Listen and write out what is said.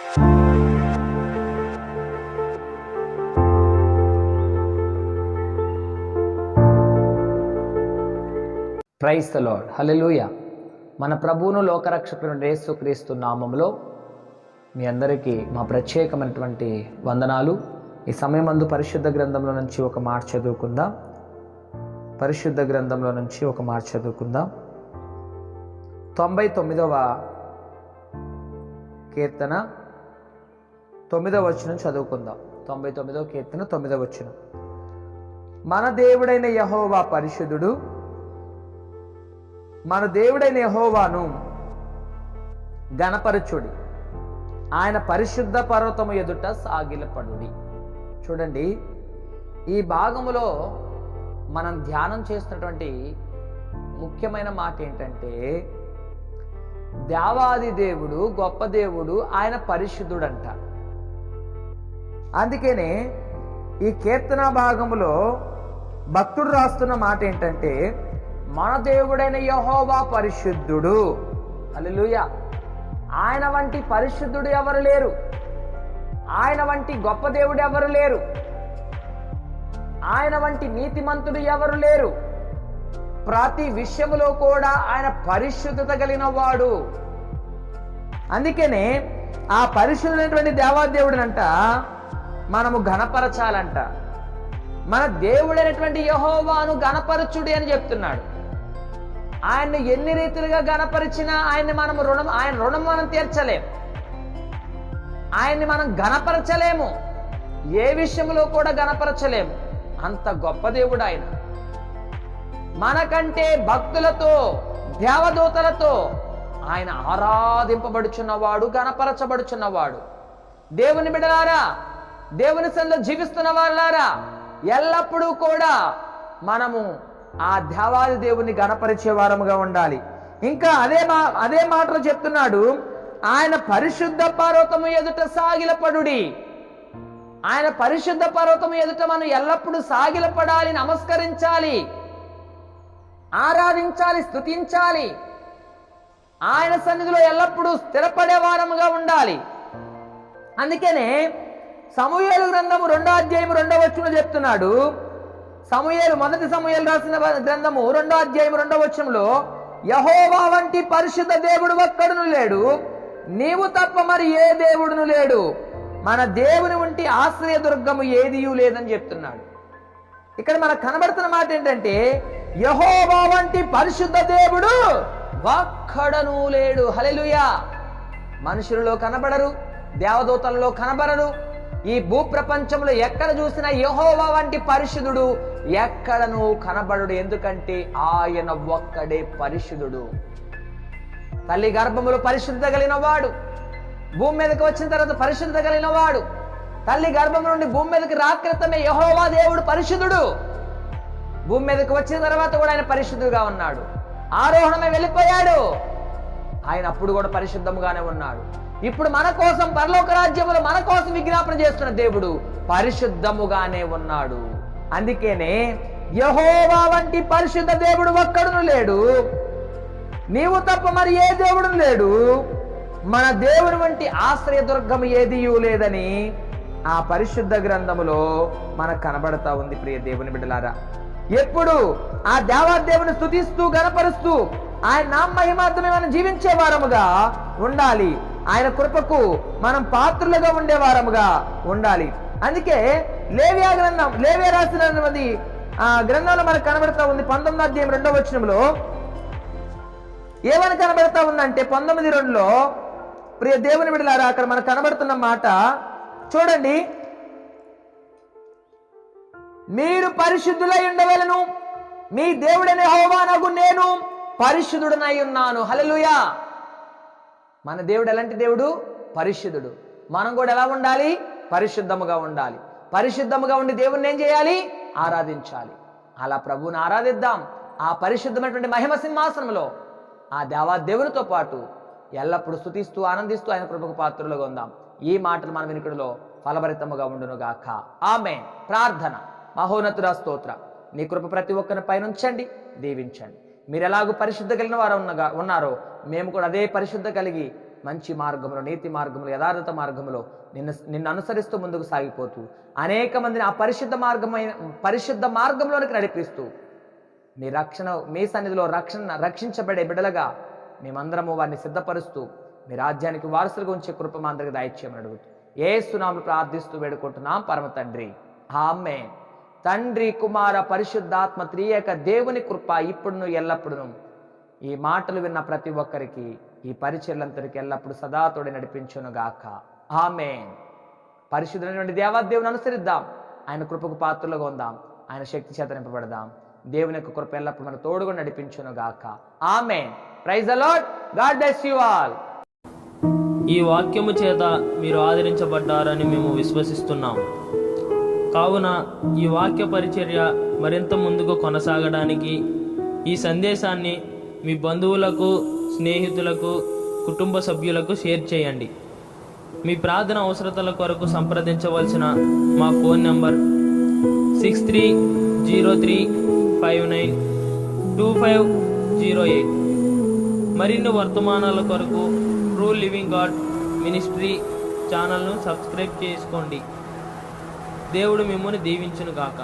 Praise the lord. హల్లెలూయా. మన ప్రభువును లోకరక్షకుడు యేసుక్రీస్తు నామములో మీ అందరికీ మా ప్రత్యేకమైనటువంటి వందనాలు. ఈ సమయమందు పరిశుద్ధ గ్రంథంలో నుంచి ఒక మాట చదువుకుందాం. పరిశుద్ధ గ్రంథంలో నుంచి ఒక మాట చదువుకుందాం. 99వ కీర్తన 9వ వచనం చదువుకుందాం. 99వ కీర్తన 9వ వచనం. మన దేవుడైన యెహోవా పరిశుద్ధుడు, మన దేవుడైన యెహోవాను గణపరచుడి, ఆయన పరిశుద్ధ పర్వతము ఎదుట సాగిలపడుడి. చూడండి, ఈ భాగములో మనం ధ్యానం చేస్తున్నటువంటి ముఖ్యమైన మాట ఏంటంటే, దేవాది దేవుడు, గొప్ప దేవుడు, ఆయన పరిశుద్ధుడంట. అందుకనే ఈ కీర్తన భాగములో భక్తుడు రాస్తున్న మాట ఏంటంటే, మన దేవుడైన యెహోవా పరిశుద్ధుడు. హల్లెలూయా. ఆయన వంటి పరిశుద్ధుడు ఎవరు లేరు, ఆయన వంటి గొప్ప దేవుడు ఎవరు లేరు, ఆయన వంటి నీతిమంతుడు ఎవరు లేరు. ప్రతి విషయములో కూడా ఆయన పరిశుద్ధత కలిగిన వాడు. అందుకనే ఆ పరిశుద్ధుడైనటువంటి దేవాదేవుడినంట మనము ఘనపరచాలంట. మన దేవుడైనటువంటి యెహోవాను ఘనపరచుడి అని చెప్తున్నాడు. ఆయన్ని ఎన్ని రీతిలుగా ఘనపరిచినా ఆయన రుణం మనం తీర్చలేము, ఆయన్ని మనం ఘనపరచలేము, ఏ విషయంలో కూడా ఘనపరచలేము. అంత గొప్ప దేవుడు ఆయన. మనకంటే భక్తులతో, దేవదూతలతో ఆయన ఆరాధింపబడుచున్నవాడు, ఘనపరచబడుచున్నవాడు. దేవుని బిడ్డలారా, దేవుని సన్నిధిలో జీవిస్తున్న వాళ్ళారా, ఎల్లప్పుడూ కూడా మనము ఆ దేవాది దేవుని గణపరిచే వారముగా ఉండాలి. ఇంకా అదే మాటలు చెప్తున్నాడు, ఆయన పరిశుద్ధ పర్వతము ఎదుట సాగిలపడుడి. ఆయన పరిశుద్ధ పర్వతము ఎదుట మనం ఎల్లప్పుడూ సాగిలపడాలి, నమస్కరించాలి, ఆరాధించాలి, స్తుతించాలి. ఆయన సన్నిధిలో ఎల్లప్పుడూ స్థిరపడే వారముగా ఉండాలి. అందుకనే సమూయేలు గ్రంథము 2వ అధ్యాయం 2వ వచనంలో చెప్తున్నాడు. మొదటి సమూయేలు రాసిన గ్రంథము 2వ అధ్యాయం 2వ వచనంలో, యెహోవా వంటి పరిశుద్ధ దేవుడు ఒక్కడును లేడు, నీవు తప్ప మరి ఏ దేవుడును లేడు, మన దేవుని వంటి ఆశ్రయ దుర్గము ఏదియూ లేదని చెప్తున్నాడు. ఇక్కడ మనకు కనబడుతున్న మాట ఏంటంటే, యెహోవా వంటి పరిశుద్ధ దేవుడు ఒక్కడను లేడు. హల్లెలూయా. మనుషులలో కనబడరు, దేవదూతలలో కనబడరు, ఈ భూప్రపంచంలో ఎక్కడ చూసినా యెహోవా వంటి పరిశుద్ధుడు ఎక్కడను కనబడుడు. ఎందుకంటే ఆయన ఒక్కడే పరిశుద్ధుడు. తల్లి గర్భములో పరిశుద్ధత కలిగిన వాడు, భూమి మీదకి వచ్చిన తర్వాత పరిశుద్ధత కలిగిన వాడు. తల్లి గర్భం నుండి భూమి మీదకి రాక్రితమే యెహోవా దేవుడు పరిశుద్ధుడు. భూమి మీదకి వచ్చిన తర్వాత కూడా ఆయన పరిశుద్ధుడుగా ఉన్నాడు. ఆరోహణమే వెళ్ళిపోయాడు, ఆయన అప్పుడు కూడా పరిశుద్ధముగానే ఉన్నాడు. ఇప్పుడు మన కోసం పరలోక రాజ్యములో మన కోసం విజ్ఞాపన చేస్తున్న దేవుడు పరిశుద్ధముగానే ఉన్నాడు. అందుకేనే యెహోవా వంటి పరిశుద్ధ దేవుడు ఒక్కడును లేడు, నీవు తప్ప మరి ఏ దేవుడు లేడు, మన దేవుని వంటి ఆశ్రయ దుర్గము ఏదియూ లేదని ఆ పరిశుద్ధ గ్రంథములో మనకు కనబడతా ఉంది. ప్రియ దేవుని బిడ్డలారా, ఎప్పుడు ఆ దేవాదేవుని స్తుతిస్తూ గణపరుస్తూ ఆయన నామ మహిమార్థమే మనం జీవించే వారముగా ఉండాలి. ఆయన కృపకు మనం పాత్రులుగా ఉండే వారముగా ఉండాలి. అందుకే లేవియా రాసిన గ్రంథంలో మనకు కనబడతా ఉంది. 19వ అధ్యాయం 2వ వచనంలో ఏమని కనబడతా ఉందంటే, 19:2లో ప్రియ దేవుని బిడ్డలారా, అక్కడ మనకు కనబడుతున్న మాట చూడండి, మీరు పరిశుద్ధులై ఉండవలెను, మీ దేవుడైన యెహోవానగు నేను పరిశుద్ధుడనై ఉన్నాను. హల్లెలూయా. మన దేవుడు ఎలాంటి దేవుడు? పరిశుద్ధుడు. మనం కూడా ఎలా ఉండాలి? పరిశుద్ధముగా ఉండాలి. పరిశుద్ధముగా ఉండి దేవుణ్ణి ఏం చేయాలి? ఆరాధించాలి. అలా ప్రభువుని ఆరాధిద్దాం. ఆ పరిశుద్ధమైనటువంటి మహిమ సింహాసనంలో ఆ దేవాదేవునితో పాటు ఎల్లప్పుడూ స్తుతిస్తూ ఆనందిస్తూ ఆయన కృపకు పాత్రులుగా ఉందాం. ఈ మాటలు మన వినికిడిలో ఫలభరితముగా ఉండునుగాక. ఆమేన్. ప్రార్థన. మహోన్నతుడా స్తోత్ర, నీ కృప ప్రతి ఒక్కరిని పైనుంచండి, దీవించండి. మీరు ఎలాగూ పరిశుద్ధ కలిగిన వారు ఉన్నారో మేము కూడా అదే పరిశుద్ధ కలిగి మంచి మార్గంలో, నీతి మార్గంలో, యథార్థత మార్గంలో నిన్ను అనుసరిస్తూ ముందుకు సాగిపోతూ అనేక మందిని ఆ పరిశుద్ధ మార్గంలోనికి నడిపిస్తూ మీ సన్నిధిలో రక్షించబడే బిడ్డలుగా మేమందరము వారిని సిద్ధపరుస్తూ మీ రాజ్యానికి వారసులుగా ఉంచే కృప మా అందరికి దయచేయమని అడుగుతూ యేసు నామములో ప్రార్థిస్తూ వేడుకుంటున్నాం పరమ తండ్రి, ఆమేన్. తండ్రి, కుమార, పరిశుద్ధాత్మ త్రియేక దేవుని కృప ఇప్పుడును ఎల్లప్పుడూ ఈ మాటలు విన్న ప్రతి ఒక్కరికి, ఈ పరిచర్లంతరికి ఎల్లప్పుడు సదాతోడి నడిపించును గాక, ఆమేన్. పరిశుద్ధులైనటువంటి దేవాదేవుని అనుసరిద్దాం, ఆయన కృపకు పాత్రలుగా ఉందాం, ఆయన శక్తి చేత నింపబడదాం. దేవుని యొక్క కృప ఎల్లప్పుడు మన తోడుగా నడిపించును గాక, ఆమేన్. Praise the lord. God bless you all. ఈ వాక్యము చేత మీరు ఆదరించబడ్డారని మేము విశ్వసిస్తున్నాం. కావున ఈ వాక్య పరిచర్య మరింత ముందుకు కొనసాగడానికి ఈ సందేశాన్ని మీ బంధువులకు, స్నేహితులకు, కుటుంబ సభ్యులకు షేర్ చేయండి. మీ ప్రార్థన అవసరతల కొరకు సంప్రదించవలసిన మా ఫోన్ నంబర్ 6303592508. మరిన్ని వర్తమానాల కొరకు ట్రూ లివింగ్ గాడ్ మినిస్ట్రీ ఛానల్ను సబ్స్క్రైబ్ చేసుకోండి. దేవుడు మిమ్మల్ని దీవించును గాక.